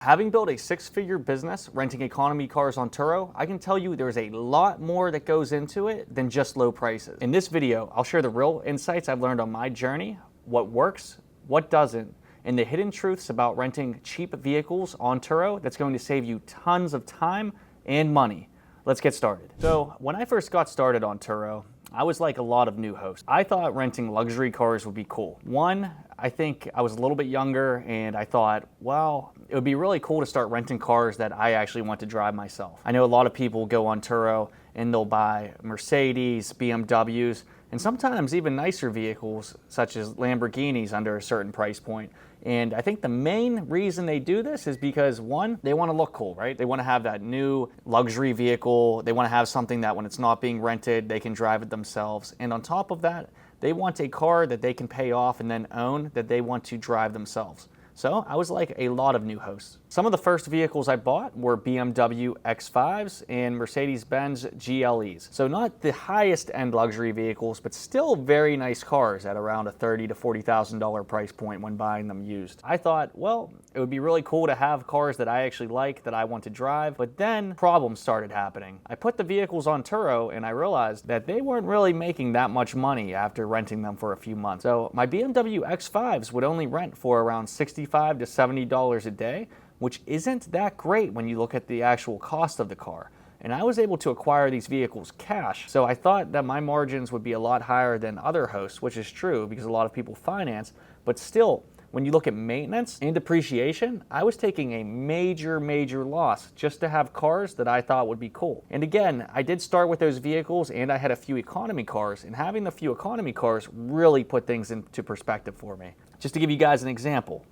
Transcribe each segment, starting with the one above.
Having built a six-figure business renting economy cars on Turo, I can tell you there's a lot more that goes into it than just low prices. In this video, I'll share the real insights I've learned on my journey, what works, what doesn't, and the hidden truths about renting cheap vehicles on Turo that's going to save you tons of time and money. Let's get started. So when I first got started on Turo, I was like a lot of new hosts. I thought renting luxury cars would be cool. One, I think I was a little bit younger and I thought, well, it would be really cool to start renting cars that I actually want to drive myself. I know a lot of people go on Turo and they'll buy Mercedes, BMWs, and sometimes even nicer vehicles such as Lamborghinis under a certain price point. And I think the main reason they do this is because, one, they want to look cool, right? They want to have that new luxury vehicle. They want to have something that when it's not being rented, they can drive it themselves. And on top of that, they want a car that they can pay off and then own that they want to drive themselves. So I was like a lot of new hosts. Some of the first vehicles I bought were BMW X5s and Mercedes-Benz GLEs. So not the highest end luxury vehicles, but still very nice cars at around a $30,000 to $40,000 price point when buying them used. I thought, well, it would be really cool to have cars that I actually like, that I want to drive, but then problems started happening. I put the vehicles on Turo and I realized that they weren't really making that much money after renting them for a few months. So my BMW X5s would only rent for around $65 to $70 a day, which isn't that great when you look at the actual cost of the car. And I was able to acquire these vehicles cash, so I thought that my margins would be a lot higher than other hosts, which is true because a lot of people finance, but still, when you look at maintenance and depreciation, I was taking a major loss just to have cars that I thought would be cool. And again, I did start with those vehicles and I had a few economy cars, and having the few economy cars really put things into perspective for me. Just to give you guys an example,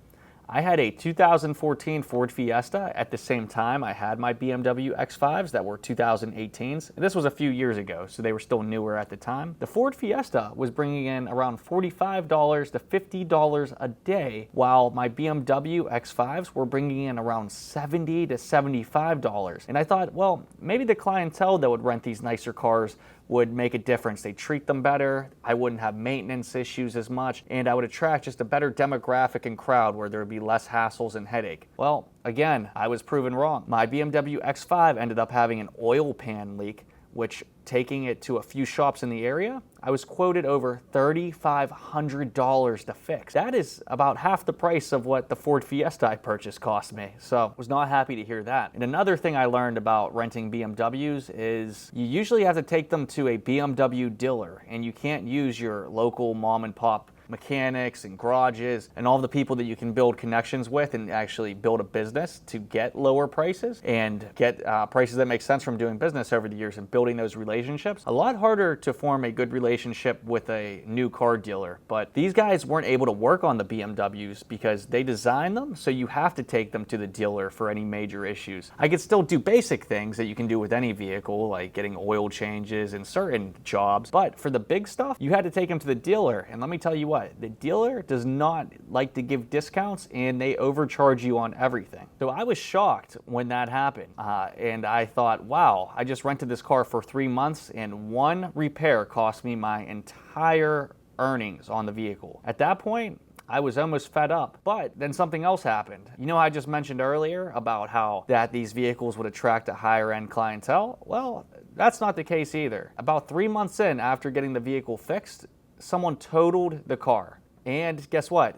I had a 2014 Ford Fiesta at the same time I had my BMW X5s that were 2018s. This was a few years ago, so they were still newer at the time. The Ford Fiesta was bringing in around $45 to $50 a day, while my BMW X5s were bringing in around $70 to $75. And I thought, well, maybe the clientele that would rent these nicer cars would make a difference. They treat them better, I wouldn't have maintenance issues as much, and I would attract just a better demographic and crowd where there would be less hassles and headache. Well, again, I was proven wrong. My BMW X5 ended up having an oil pan leak, which, taking it to a few shops in the area, I was quoted over $3,500 to fix. That is about half the price of what the Ford Fiesta I purchased cost me. So I was not happy to hear that. And another thing I learned about renting BMWs is you usually have to take them to a BMW dealer, and you can't use your local mom and pop mechanics and garages and all the people that you can build connections with and actually build a business to get lower prices and get prices that make sense from doing business over the years and building those relationships. A lot harder to form a good relationship with a new car dealer, but these guys weren't able to work on the BMWs because they designed them so you have to take them to the dealer for any major issues. I could still do basic things that you can do with any vehicle, like getting oil changes and certain jobs, but for the big stuff, you had to take them to the dealer. And let me tell you what, the dealer does not like to give discounts and they overcharge you on everything. So I was shocked when that happened. And I thought, wow, I just rented this car for 3 months and one repair cost me my entire earnings on the vehicle. At that point, I was almost fed up, but then something else happened. You know, I just mentioned earlier about how that these vehicles would attract a higher end clientele. Well, that's not the case either. About 3 months in after getting the vehicle fixed, someone totaled the car. And guess what?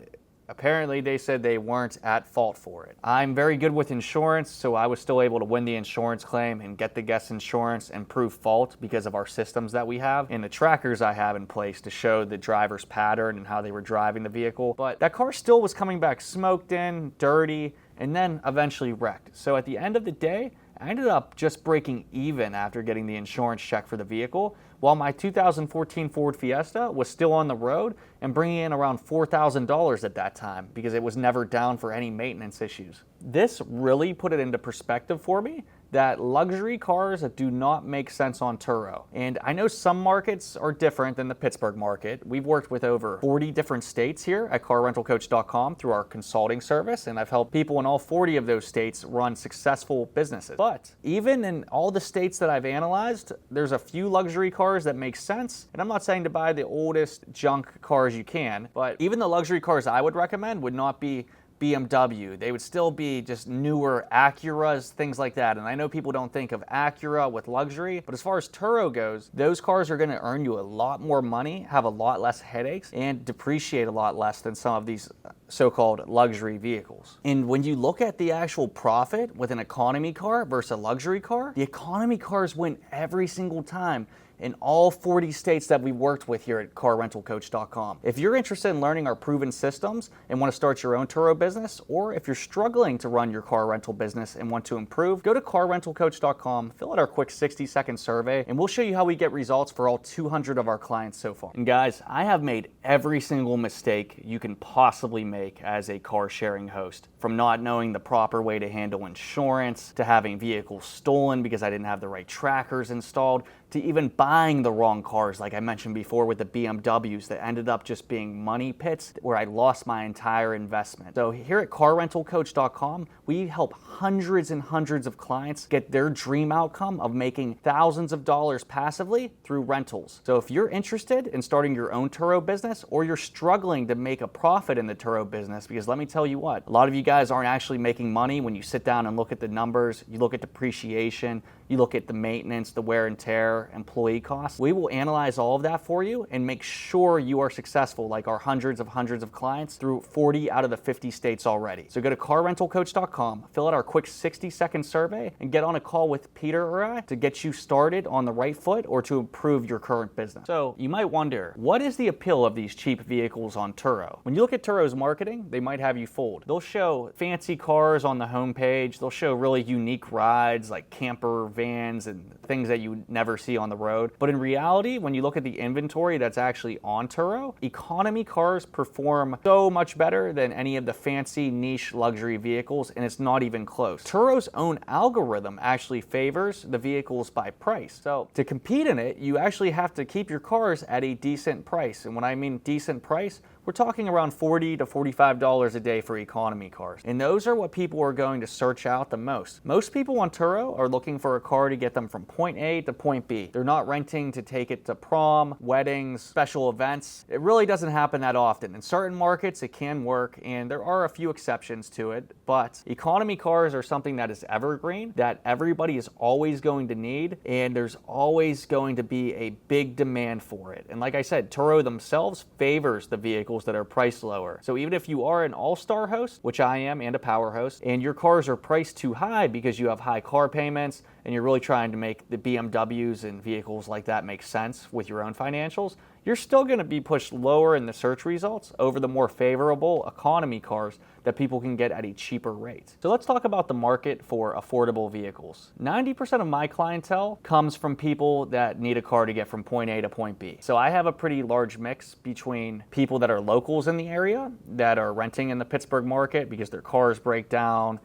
Apparently they said they weren't at fault for it. I'm very good with insurance, so I was still able to win the insurance claim and get the guest insurance and prove fault because of our systems that we have and the trackers I have in place to show the driver's pattern and how they were driving the vehicle. But that car still was coming back smoked in, dirty, and then eventually wrecked. So at the end of the day, I ended up just breaking even after getting the insurance check for the vehicle, while my 2014 Ford Fiesta was still on the road and bringing in around $4,000 at that time because it was never down for any maintenance issues. This really put it into perspective for me that luxury cars do not make sense on Turo. And I know some markets are different than the Pittsburgh market. We've worked with over 40 different states here at carrentalcoach.com through our consulting service, and I've helped people in all 40 of those states run successful businesses. But even in all the states that I've analyzed, there's a few luxury cars that make sense. And I'm not saying to buy the oldest junk cars you can, but even the luxury cars I would recommend would not be BMW. They would still be just newer Acuras, things like that. And I know people don't think of Acura with luxury, but as far as Turo goes, those cars are going to earn you a lot more money, have a lot less headaches, and depreciate a lot less than some of these so-called luxury vehicles. And when you look at the actual profit with an economy car versus a luxury car, the economy cars win every single time in all 40 states that we worked with here at carrentalcoach.com. If you're interested in learning our proven systems and want to start your own Turo business, or if you're struggling to run your car rental business and want to improve, go to carrentalcoach.com, fill out our quick 60-second survey, and we'll show you how we get results for all 200 of our clients so far. And guys, I have made every single mistake you can possibly make as a car sharing host, from not knowing the proper way to handle insurance, to having vehicles stolen because I didn't have the right trackers installed, to even buying the wrong cars, like I mentioned before with the BMWs that ended up just being money pits where I lost my entire investment. So here at carrentalcoach.com, we help hundreds and hundreds of clients get their dream outcome of making thousands of dollars passively through rentals. So if you're interested in starting your own Turo business, or you're struggling to make a profit in the Turo business, because let me tell you what, a lot of you guys aren't actually making money when you sit down and look at the numbers, you look at depreciation, you look at the maintenance, the wear and tear, employee costs. We will analyze all of that for you and make sure you are successful like our hundreds of clients through 40 out of the 50 states already. So go to carrentalcoach.com, fill out our quick 60-second survey, and get on a call with Peter or I to get you started on the right foot or to improve your current business. So you might wonder, what is the appeal of these cheap vehicles on Turo? When you look at Turo's marketing, they might have you fooled. They'll show fancy cars on the homepage. They'll show really unique rides like camper vans and things that you never see on the road. But in reality, when you look at the inventory that's actually on Turo, economy cars perform so much better than any of the fancy niche luxury vehicles, and it's not even close. Turo's own algorithm actually favors the vehicles by price. So to compete in it, you actually have to keep your cars at a decent price. And when I mean decent price, we're talking around $40 to $45 a day for economy cars. And those are what people are going to search out the most. Most people on Turo are looking for a car to get them from point A to point B. They're not renting to take it to prom, weddings, special events. It really doesn't happen that often. In certain markets, it can work, and there are a few exceptions to it, but economy cars are something that is evergreen, that everybody is always going to need, and there's always going to be a big demand for it. And like I said, Turo themselves favors the vehicles that are priced lower. So even if you are an all-star host, which I am, and a power host, and your cars are priced too high because you have high car payments and you're really trying to make the BMWs and vehicles like that make sense with your own financials, you're still going to be pushed lower in the search results over the more favorable economy cars that people can get at a cheaper rate. So let's talk about the market for affordable vehicles. 90% of my clientele comes from people that need a car to get from point A to point B. So I have a pretty large mix between people that are locals in the area that are renting in the Pittsburgh market because their cars break down,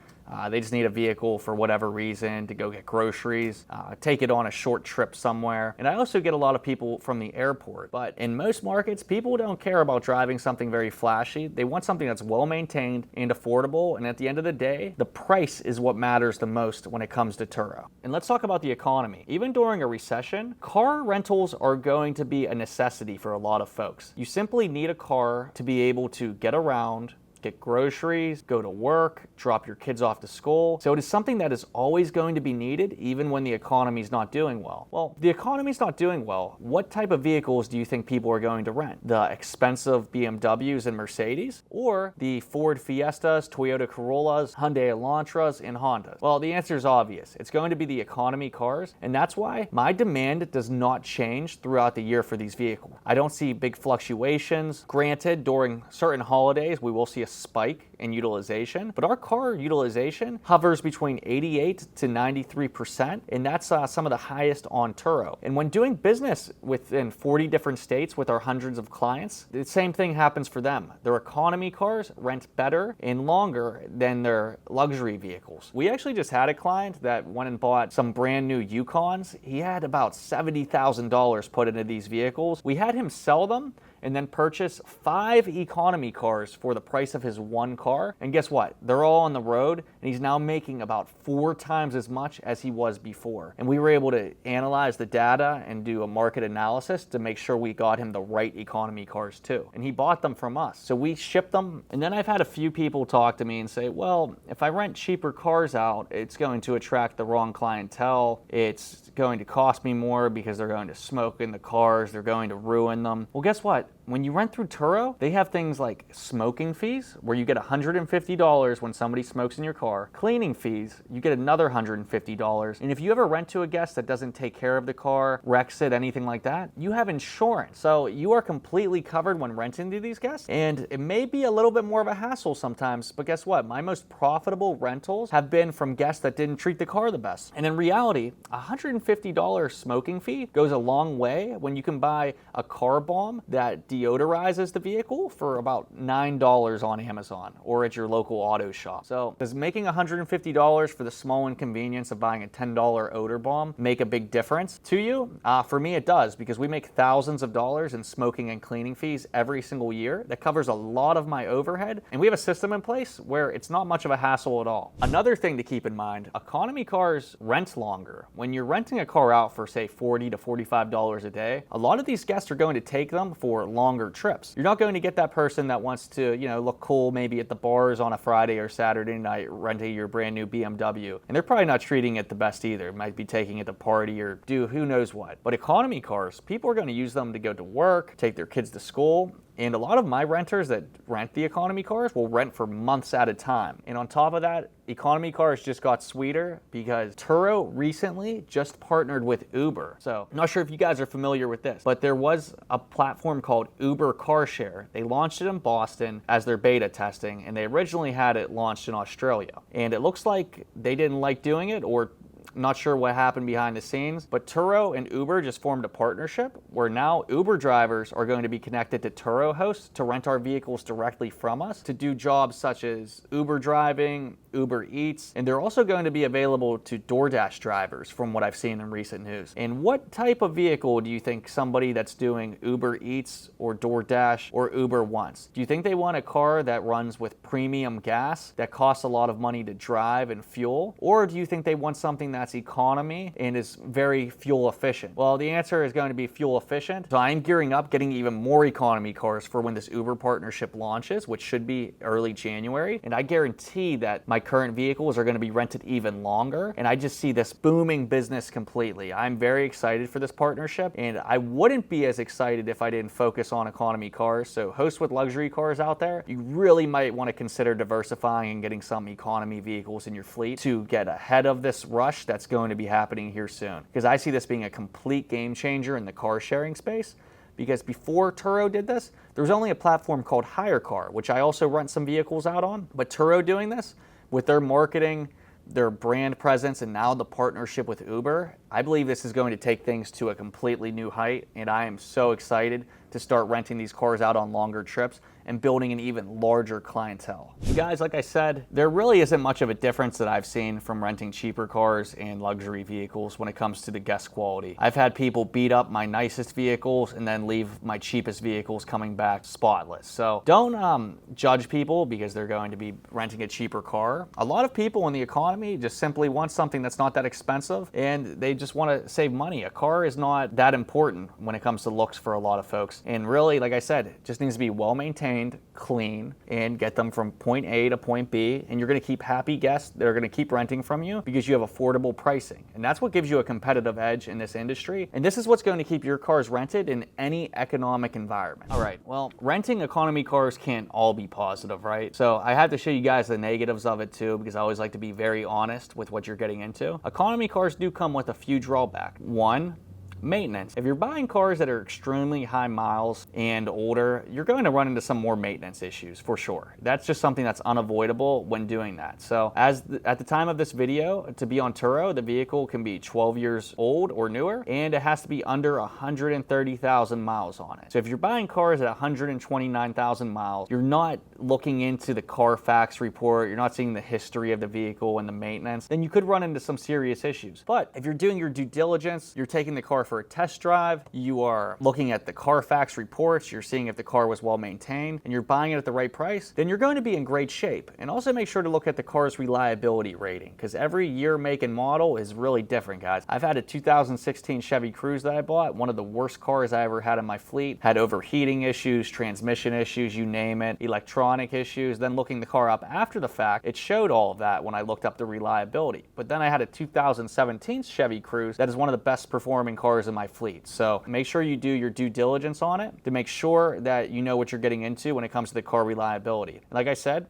they just need a vehicle for whatever reason to go get groceries, take it on a short trip somewhere. And I also get a lot of people from the airport. But in most markets, people don't care about driving something very flashy. They want something that's well maintained and affordable. And at the end of the day, the price is what matters the most when it comes to Turo. And let's talk about the economy. Even during a recession, car rentals are going to be a necessity for a lot of folks. You simply need a car to be able to get around, get groceries, go to work, drop your kids off to school. So it is something that is always going to be needed even when the economy is not doing well. Well, the economy is not doing well. What type of vehicles do you think people are going to rent? The expensive BMWs and Mercedes, or the Ford Fiestas, Toyota Corollas, Hyundai Elantras, and Hondas? Well, the answer is obvious. It's going to be the economy cars, and that's why my demand does not change throughout the year for these vehicles. I don't see big fluctuations. Granted, during certain holidays, we will see a spike in utilization, but our car utilization hovers between 88 to 93%, and that's some of the highest on Turo. And when doing business within 40 different states with our hundreds of clients, the same thing happens for them. Their economy cars rent better and longer than their luxury vehicles. We actually just had a client that went and bought some brand new Yukons. He had about $70,000 put into these vehicles. We had him sell them and then purchase 5 economy cars for the price of his one car. And guess what? They're all on the road, and he's now making about 4 times as much as he was before. And we were able to analyze the data and do a market analysis to make sure we got him the right economy cars too. And he bought them from us. So we shipped them. And then I've had a few people talk to me and say, well, if I rent cheaper cars out, it's going to attract the wrong clientele. It's going to cost me more because they're going to smoke in the cars. They're going to ruin them. Well, guess what? When you rent through Turo, they have things like smoking fees, where you get $150 when somebody smokes in your car. Cleaning fees, you get another $150. And if you ever rent to a guest that doesn't take care of the car, wrecks it, anything like that, you have insurance. So you are completely covered when renting to these guests. And it may be a little bit more of a hassle sometimes, but guess what? My most profitable rentals have been from guests that didn't treat the car the best. And in reality, a $150 smoking fee goes a long way when you can buy a car bomb that deodorizes the vehicle for about $9 on Amazon or at your local auto shop. So does making $150 for the small inconvenience of buying a $10 odor bomb make a big difference to you? For me, it does, because we make thousands of dollars in smoking and cleaning fees every single year. That covers a lot of my overhead, and we have a system in place where it's not much of a hassle at all. Another thing to keep in mind, economy cars rent longer. When you're renting a car out for say $40 to $45 a day, a lot of these guests are going to take them for longer trips. You're not going to get that person that wants to, look cool maybe at the bars on a Friday or Saturday night renting your brand new BMW. And they're probably not treating it the best either. Might be taking it to party or do who knows what. But economy cars, people are going to use them to go to work, take their kids to school. And a lot of my renters that rent the economy cars will rent for months at a time. And on top of that, economy cars just got sweeter because Turo recently just partnered with Uber. So I'm not sure if you guys are familiar with this, but there was a platform called Uber Car Share. They launched it in Boston as their beta testing, and they originally had it launched in Australia. And it looks like they didn't like doing it, or not sure what happened behind the scenes, but Turo and Uber just formed a partnership where now Uber drivers are going to be connected to Turo hosts to rent our vehicles directly from us to do jobs such as Uber driving, Uber Eats, and they're also going to be available to DoorDash drivers from what I've seen in recent news. And what type of vehicle do you think somebody that's doing Uber Eats or DoorDash or Uber wants? Do you think they want a car that runs with premium gas that costs a lot of money to drive and fuel? Or do you think they want something that's economy and is very fuel efficient? Well, the answer is going to be fuel efficient. So I'm gearing up getting even more economy cars for when this Uber partnership launches, which should be early January. And I guarantee that my current vehicles are going to be rented even longer. And I just see this booming business completely. I'm very excited for this partnership, and I wouldn't be as excited if I didn't focus on economy cars. So hosts with luxury cars out there, you really might want to consider diversifying and getting some economy vehicles in your fleet to get ahead of this rush that's going to be happening here soon. Because I see this being a complete game changer in the car sharing space. Because before Turo did this, there was only a platform called HireCar, which I also rent some vehicles out on. But Turo doing this, with their marketing, their brand presence, and now the partnership with Uber, I believe this is going to take things to a completely new height, and I am so excited to start renting these cars out on longer trips and building an even larger clientele. You guys, like I said, there really isn't much of a difference that I've seen from renting cheaper cars and luxury vehicles when it comes to the guest quality. I've had people beat up my nicest vehicles and then leave my cheapest vehicles coming back spotless. So don't judge people because they're going to be renting a cheaper car. A lot of people in the economy just simply want something that's not that expensive, and they just want to save money. A car is not that important when it comes to looks for a lot of folks. And really, like I said, it just needs to be well maintained, clean, and get them from point A to point B. And you're going to keep happy guests that are going to keep renting from you because you have affordable pricing. And that's what gives you a competitive edge in this industry. And this is what's going to keep your cars rented in any economic environment. All right, well, renting economy cars can't all be positive, right? So I had to show you guys the negatives of it too, because I always like to be very honest with what you're getting into. Economy cars do come with a few drawbacks. One, maintenance. If you're buying cars that are extremely high miles and older, you're going to run into some more maintenance issues for sure. That's just something that's unavoidable when doing that. So at the time of this video, to be on Turo, the vehicle can be 12 years old or newer, and it has to be under 130,000 miles on it. So if you're buying cars at 129,000 miles, you're not looking into the Carfax report, you're not seeing the history of the vehicle and the maintenance, then you could run into some serious issues. But if you're doing your due diligence, you're taking the car for for a test drive, you are looking at the Carfax reports, you're seeing if the car was well maintained, and you're buying it at the right price, then you're going to be in great shape. And also make sure to look at the car's reliability rating, because every year, make, and model is really different, guys. I've had a 2016 Chevy Cruze that I bought, one of the worst cars I ever had in my fleet, had overheating issues, transmission issues, you name it, electronic issues. Then looking the car up after the fact, it showed all of that when I looked up the reliability. But then I had a 2017 Chevy Cruze that is one of the best performing cars in my fleet. So make sure you do your due diligence on it to make sure that you know what you're getting into when it comes to the car reliability. And like I said,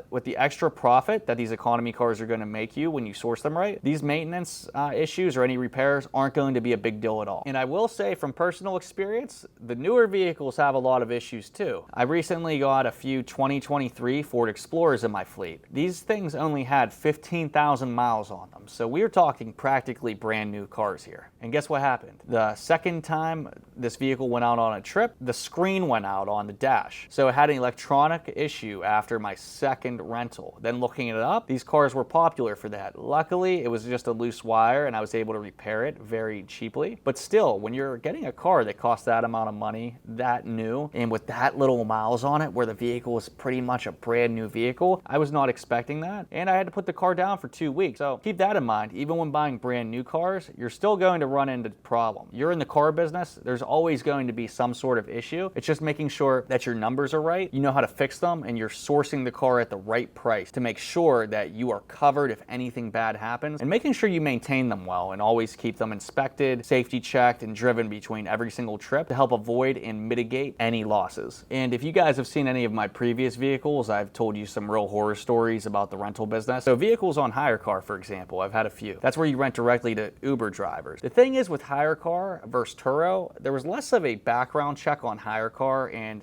with the extra profit that these economy cars are going to make you when you source them right, these maintenance issues or any repairs aren't going to be a big deal at all. And I will say from personal experience, the newer vehicles have a lot of issues too. I recently got a few 2023 Ford Explorers in my fleet. These things only had 15,000 miles on them. So we're talking practically brand new cars here. And guess what happened? The second time this vehicle went out on a trip, the screen went out on the dash. So it had an electronic issue after my second rental. Then looking it up, these cars were popular for that. Luckily, it was just a loose wire and I was able to repair it very cheaply. But still, when you're getting a car that costs that amount of money, that new, and with that little miles on it, where the vehicle was pretty much a brand new vehicle, I was not expecting that. And I had to put the car down for 2 weeks. So keep that in mind. Even when buying brand new cars, you're still going to run into problems. You're in the car business, there's always going to be some sort of issue. It's just making sure that your numbers are right, you know how to fix them, and you're sourcing the car at the right price to make sure that you are covered if anything bad happens, and making sure you maintain them well and always keep them inspected, safety checked, and driven between every single trip to help avoid and mitigate any losses. And if you guys have seen any of my previous vehicles, I've told you some real horror stories about the rental business. So vehicles on HireCar, for example, I've had a few. That's where you rent directly to Uber drivers. The thing is with HireCar versus Turo, there was less of a background check on HireCar and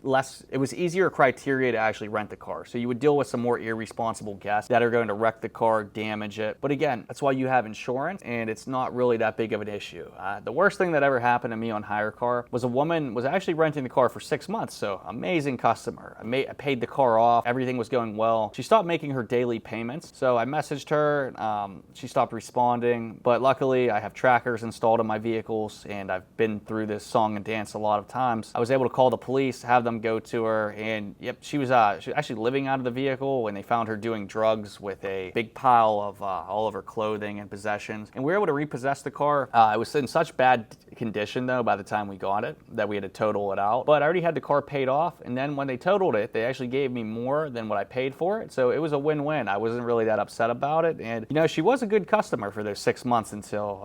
it was easier criteria to actually rent the car. So you would deal with some more irresponsible guests that are going to wreck the car, damage it. But again, that's why you have insurance and it's not really that big of an issue. The worst thing that ever happened to me on HireCar was a woman was actually renting the car for 6 months. So amazing customer. I paid the car off. Everything was going well. She stopped making her daily payments. So I messaged her. She stopped responding. But luckily, I have trackers installed in my vehicles and I've been through this song and dance a lot of times. I was able to call the police, have them go to her, and yep, she was actually living out of the vehicle when they found her doing drugs with a big pile of all of her clothing and possessions. And we were able to repossess the car. It was in such bad condition though by the time we got it that we had to total it out. But I already had the car paid off, and then when they totaled it, they actually gave me more than what I paid for it. So it was a win-win. I wasn't really that upset about it, and you know, she was a good customer for those 6 months until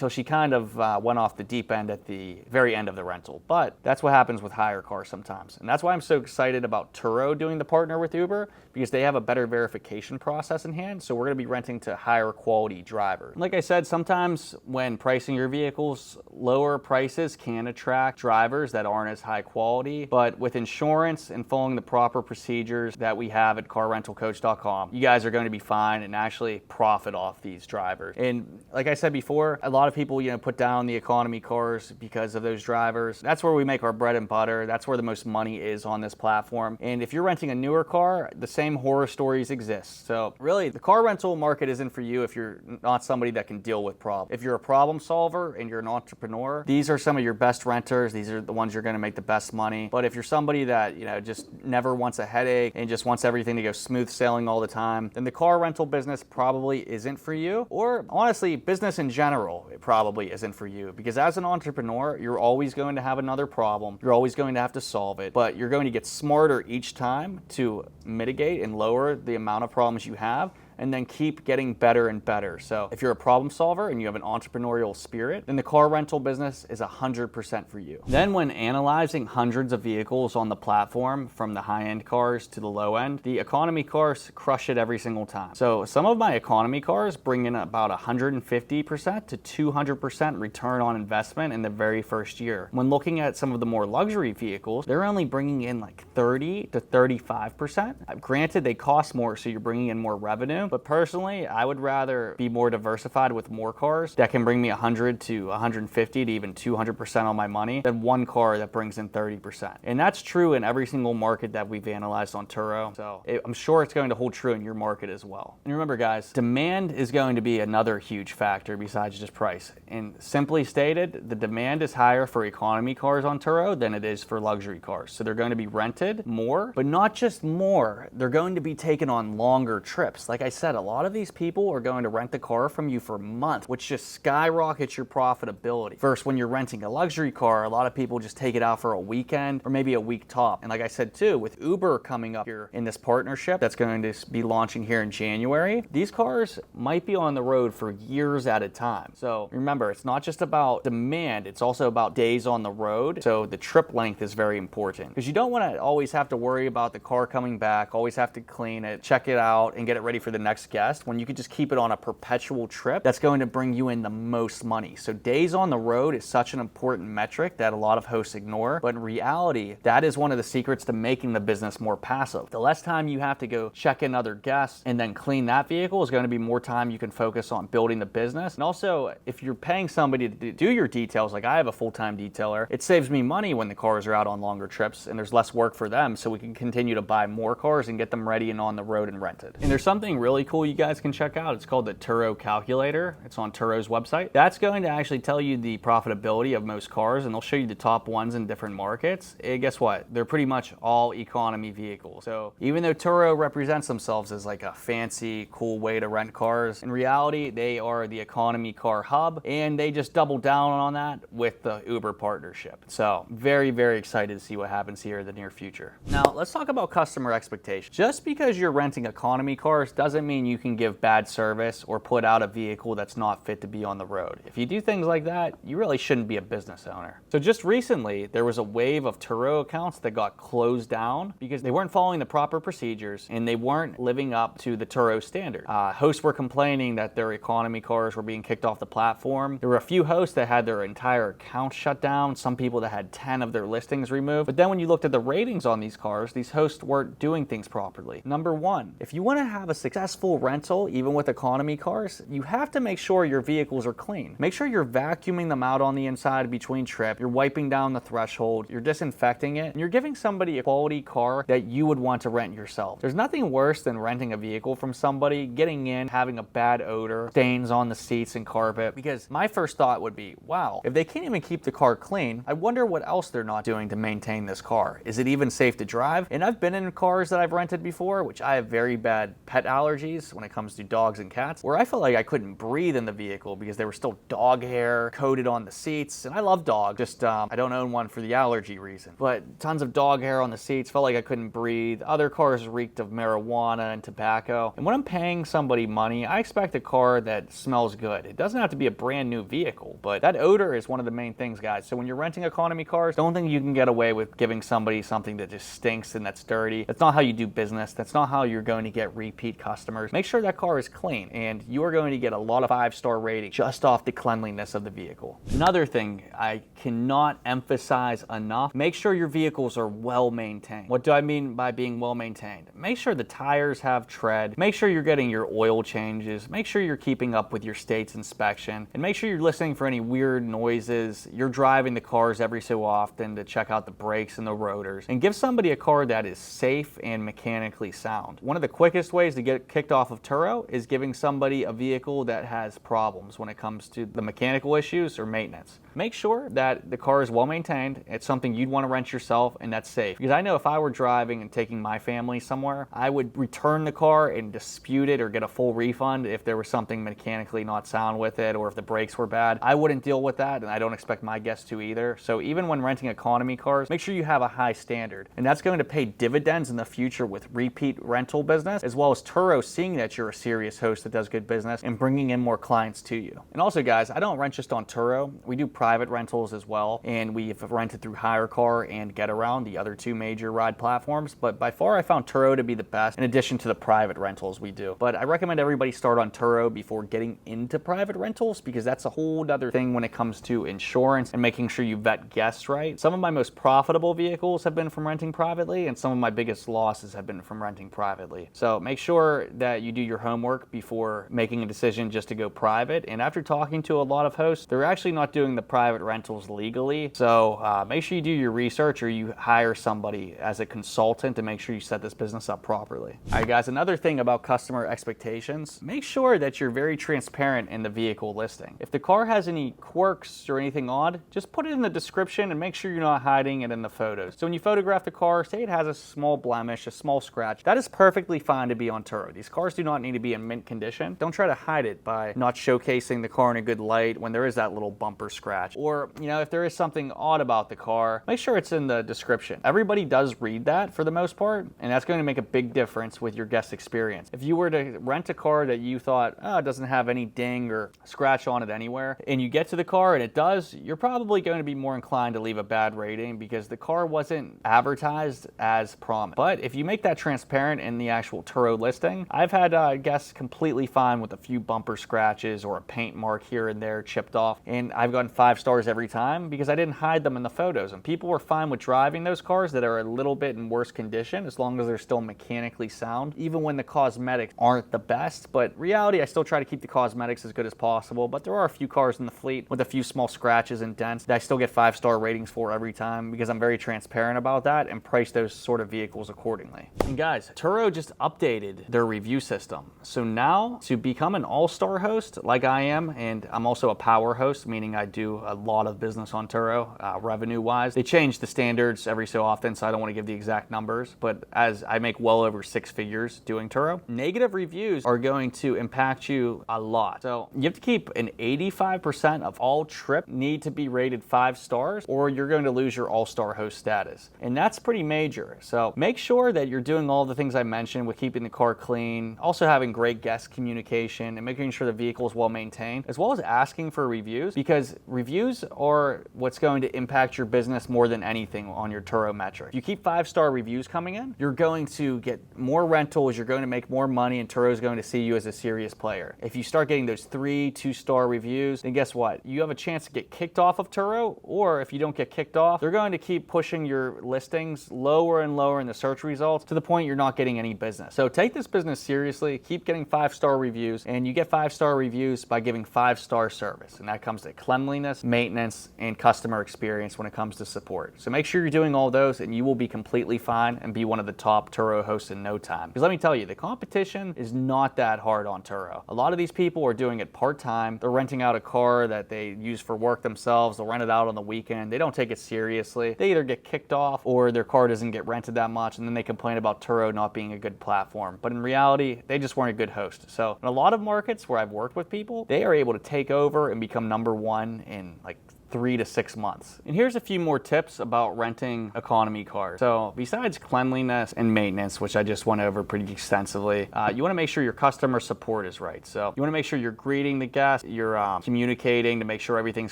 she kind of went off the deep end at the very end of the rental. But that's what happens with HireCar sometimes, and that's why I'm so excited about Turo doing the partner with Uber, because they have a better verification process in hand. So we're going to be renting to higher quality drivers. And like I said, sometimes when pricing your vehicles, lower prices can attract drivers that aren't as high quality. But with insurance and following the proper procedures that we have at carrentalcoach.com, you guys are going to be fine and actually profit off these drivers. And like I said before, a lot of people, you know, put down the economy cars because of those drivers. That's where we make our bread and butter. That's where the most money is on this platform. And if you're renting a newer car, the same horror stories exist. So really, the car rental market isn't for you if you're not somebody that can deal with problems. If you're a problem solver and you're an entrepreneur, these are some of your best renters. These are the ones you're going to make the best money. But if you're somebody that, you know, just never wants a headache and just wants everything to go smooth sailing all the time, then the car rental business probably isn't for you. Or honestly, business in general, it probably isn't for you, because as an entrepreneur, you're always going to have another problem. You're always going to have to solve it, but you're going to get smarter each time to mitigate and lower the amount of problems you have, and then keep getting better and better. So if you're a problem solver and you have an entrepreneurial spirit, then the car rental business is 100% for you. Then when analyzing hundreds of vehicles on the platform, from the high-end cars to the low-end, the economy cars crush it every single time. So some of my economy cars bring in about 150% to 200% return on investment in the very first year. When looking at some of the more luxury vehicles, they're only bringing in like 30 to 35%. Granted, they cost more, so you're bringing in more revenue, soon. But personally, I would rather be more diversified with more cars that can bring me 100 to 150 to even 200% on my money than one car that brings in 30%. And that's true in every single market that we've analyzed on Turo. So I'm sure it's going to hold true in your market as well. And remember guys, demand is going to be another huge factor besides just price. And simply stated, the demand is higher for economy cars on Turo than it is for luxury cars. So they're going to be rented more, but not just more, they're going to be taken on longer trips. Like I said, a lot of these people are going to rent the car from you for months, which just skyrockets your profitability. First, when you're renting a luxury car, a lot of people just take it out for a weekend or maybe a week top. And like I said too, with Uber coming up here in this partnership that's going to be launching here in January, these cars might be on the road for years at a time. So remember, it's not just about demand, it's also about days on the road. So the trip length is very important because you don't want to always have to worry about the car coming back, always have to clean it, check it out, and get it ready for the next guest when you could just keep it on a perpetual trip that's going to bring you in the most money. So days on the road is such an important metric that a lot of hosts ignore, but in reality, that is one of the secrets to making the business more passive. The less time you have to go check in other guests and then clean that vehicle is going to be more time you can focus on building the business. And also, if you're paying somebody to do your details, like I have a full-time detailer, it saves me money when the cars are out on longer trips and there's less work for them, so we can continue to buy more cars and get them ready and on the road and rented. And there's something really cool you guys can check out. It's called the Turo Calculator. It's on Turo's website. That's going to actually tell you the profitability of most cars, and they'll show you the top ones in different markets. And guess what? They're pretty much all economy vehicles. So even though Turo represents themselves as like a fancy, cool way to rent cars, in reality, they are the economy car hub, and they just double down on that with the Uber partnership. So very, very excited to see what happens here in the near future. Now, let's talk about customer expectations. Just because you're renting economy cars doesn't mean you can give bad service or put out a vehicle that's not fit to be on the road. If you do things like that, you really shouldn't be a business owner. So just recently, there was a wave of Turo accounts that got closed down because they weren't following the proper procedures and they weren't living up to the Turo standard. Hosts were complaining that their economy cars were being kicked off the platform. There were a few hosts that had their entire account shut down, some people that had 10 of their listings removed. But then when you looked at the ratings on these cars, these hosts weren't doing things properly. Number one, if you want to have a successful rental, even with economy cars, you have to make sure your vehicles are clean. Make sure you're vacuuming them out on the inside between trips, you're wiping down the threshold, you're disinfecting it, and you're giving somebody a quality car that you would want to rent yourself. There's nothing worse than renting a vehicle from somebody, getting in, having a bad odor, stains on the seats and carpet, because my first thought would be, wow, if they can't even keep the car clean, I wonder what else they're not doing to maintain this car. Is it even safe to drive? And I've been in cars that I've rented before, which I have very bad pet allergies when it comes to dogs and cats, where I felt like I couldn't breathe in the vehicle because there was still dog hair coated on the seats. And I love dogs, just I don't own one for the allergy reason, but tons of dog hair on the seats, felt like I couldn't breathe. Other cars reeked of marijuana and tobacco. And when I'm paying somebody money, I expect a car that smells good. It doesn't have to be a brand new vehicle, but that odor is one of the main things, guys. So when you're renting economy cars, don't think you can get away with giving somebody something that just stinks and that's dirty. That's not how you do business. That's not how you're going to get repeat customers. Make sure that car is clean, and you are going to get a lot of 5-star ratings just off the cleanliness of the vehicle. Another thing I cannot emphasize enough, make sure your vehicles are well maintained. What do I mean by being well maintained? Make sure the tires have tread, make sure you're getting your oil changes, make sure you're keeping up with your state's inspection, and make sure you're listening for any weird noises. You're driving the cars every so often to check out the brakes and the rotors, and give somebody a car that is safe and mechanically sound. One of the quickest ways to get kicked off of Turo is giving somebody a vehicle that has problems when it comes to the mechanical issues or maintenance. Make sure that the car is well maintained, it's something you'd want to rent yourself, and that's safe. Because I know if I were driving and taking my family somewhere, I would return the car and dispute it or get a full refund if there was something mechanically not sound with it or if the brakes were bad. I wouldn't deal with that, and I don't expect my guests to either. So even when renting economy cars, make sure you have a high standard. And that's going to pay dividends in the future with repeat rental business, as well as Turo seeing that you're a serious host that does good business and bringing in more clients to you. And also, guys, I don't rent just on Turo. We do private rentals as well, and we've rented through HireCar and GetAround, the other two major ride platforms. But by far, I found Turo to be the best in addition to the private rentals we do. But I recommend everybody start on Turo before getting into private rentals, because that's a whole other thing when it comes to insurance and making sure you vet guests right. Some of my most profitable vehicles have been from renting privately, and some of my biggest losses have been from renting privately. So make sure that you do your homework before making a decision just to go private. And after talking to a lot of hosts, they're actually not doing the private rentals legally. So make sure you do your research, or you hire somebody as a consultant to make sure you set this business up properly. All right, guys, another thing about customer expectations, make sure that you're very transparent in the vehicle listing. If the car has any quirks or anything odd, just put it in the description and make sure you're not hiding it in the photos. So when you photograph the car, say it has a small blemish, a small scratch, that is perfectly fine to be on Turo. These cars do not need to be in mint condition. Don't try to hide it by not showcasing the car in a good light when there is that little bumper scratch. Or, if there is something odd about the car, make sure it's in the description. Everybody does read that for the most part, and that's going to make a big difference with your guest experience. If you were to rent a car that you thought, it doesn't have any ding or scratch on it anywhere, and you get to the car and it does, you're probably going to be more inclined to leave a bad rating because the car wasn't advertised as promised. But if you make that transparent in the actual Turo listing, I've had guests completely fine with a few bumper scratches or a paint mark here and there chipped off, and I've gotten 5 stars every time because I didn't hide them in the photos, and people were fine with driving those cars that are a little bit in worse condition as long as they're still mechanically sound, even when the cosmetics aren't the best. But reality, I still try to keep the cosmetics as good as possible, but there are a few cars in the fleet with a few small scratches and dents that I still get 5-star ratings for every time because I'm very transparent about that and price those sort of vehicles accordingly. And guys, Turo just updated their review system. So now to become an all-star host like I am, and I'm also a power host, meaning I do a lot of business on Turo revenue-wise. They change the standards every so often, so I don't want to give the exact numbers, but as I make well over 6 figures doing Turo, negative reviews are going to impact you a lot. So you have to keep an 85% of all trips need to be rated 5 stars, or you're going to lose your all-star host status. And that's pretty major. So make sure that you're doing all the things I mentioned with keeping the car clean, also having great guest communication, and making sure the vehicle is well maintained, as well as asking for reviews, because reviews are what's going to impact your business more than anything on your Turo metric. If you keep 5-star reviews coming in, you're going to get more rentals, you're going to make more money, and Turo is going to see you as a serious player. If you start getting those 3 2-star reviews, then guess what? You have a chance to get kicked off of Turo, or if you don't get kicked off, they're going to keep pushing your listings lower and lower in the search results to the point you're not getting any business. So take this business seriously, keep getting 5-star reviews, and you get 5-star reviews by giving 5-star service, and that comes to cleanliness, maintenance, and customer experience when it comes to support. So make sure you're doing all those, and you will be completely fine and be one of the top Turo hosts in no time. Because let me tell you, the competition is not that hard on Turo. A lot of these people are doing it part-time. They're renting out a car that they use for work themselves. They'll rent it out on the weekend. They don't take it seriously. They either get kicked off or their car doesn't get rented that much, and then they complain about Turo not being a good platform. But in reality, they just weren't a good host. So in a lot of markets where I've worked with people, they are able to take over and become #1 in like 3 to 6 months. And here's a few more tips about renting economy cars. So besides cleanliness and maintenance, which I just went over pretty extensively, you want to make sure your customer support is right. So you want to make sure you're greeting the guest, you're communicating to make sure everything's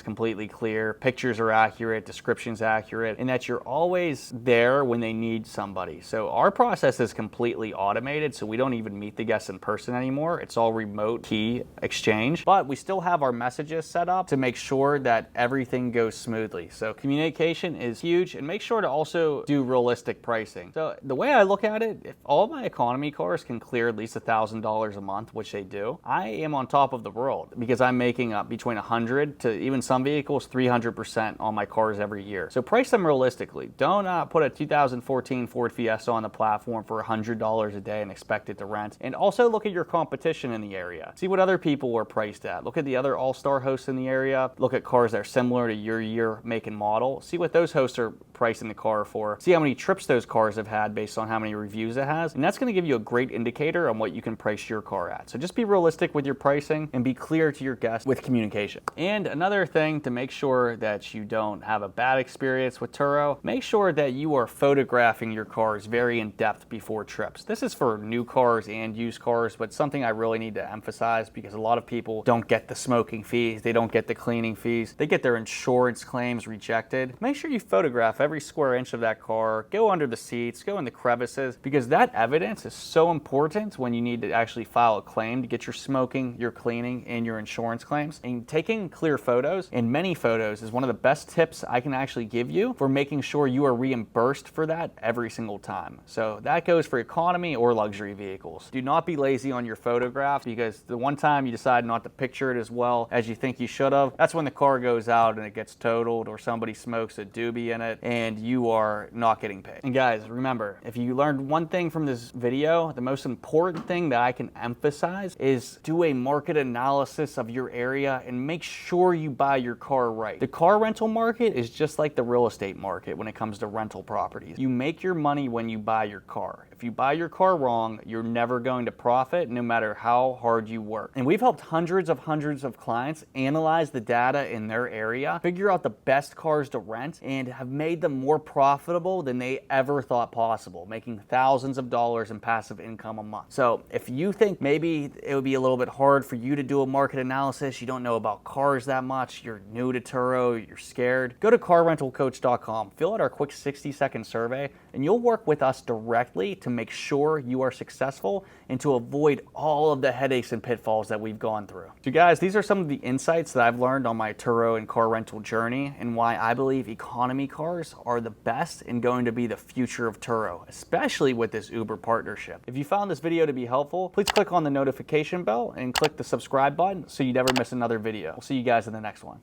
completely clear, pictures are accurate, description's accurate, and that you're always there when they need somebody. So our process is completely automated, so we don't even meet the guests in person anymore. It's all remote key exchange, but we still have our messages set up to make sure that everything goes smoothly. So communication is huge, and make sure to also do realistic pricing. So the way I look at it, if all my economy cars can clear at least $1,000 a month, which they do, I am on top of the world because I'm making up between 100 to even some vehicles 300% on my cars every year. So price them realistically. Don't put a 2014 Ford Fiesta on the platform for $100 a day and expect it to rent. And also look at your competition in the area. See what other people are priced at. Look at the other all-star hosts in the area. Look at cars that are similar to your year, make, and model. See what those hosts are pricing the car for. See how many trips those cars have had based on how many reviews it has. And that's going to give you a great indicator on what you can price your car at. So just be realistic with your pricing and be clear to your guests with communication. And another thing to make sure that you don't have a bad experience with Turo, make sure that you are photographing your cars very in depth before trips. This is for new cars and used cars, but something I really need to emphasize because a lot of people don't get the smoking fees, they don't get the cleaning fees, they get their insurance claims rejected, make sure you photograph every square inch of that car, go under the seats, go in the crevices, because that evidence is so important when you need to actually file a claim to get your smoking, your cleaning, and your insurance claims. And taking clear photos and many photos is one of the best tips I can actually give you for making sure you are reimbursed for that every single time. So that goes for economy or luxury vehicles. Do not be lazy on your photographs, because the one time you decide not to picture it as well as you think you should have, that's when the car goes out and it gets totaled or somebody smokes a doobie in it and you are not getting paid. And guys, remember, if you learned one thing from this video, the most important thing that I can emphasize is do a market analysis of your area and make sure you buy your car right. The car rental market is just like the real estate market when it comes to rental properties. You make your money when you buy your car. If you buy your car wrong, you're never going to profit no matter how hard you work. And we've helped hundreds of clients analyze the data in their area, figure out the best cars to rent, and have made them more profitable than they ever thought possible, making thousands of dollars in passive income a month. So if you think maybe it would be a little bit hard for you to do a market analysis, you don't know about cars that much, you're new to Turo, you're scared, go to carrentalcoach.com, fill out our quick 60-second survey, and you'll work with us directly to make sure you are successful and to avoid all of the headaches and pitfalls that we've gone through. So guys, these are some of the insights that I've learned on my Turo and car rental journey and why I believe economy cars are the best and going to be the future of Turo, especially with this Uber partnership. If you found this video to be helpful, please click on the notification bell and click the subscribe button so you never miss another video. We'll see you guys in the next one.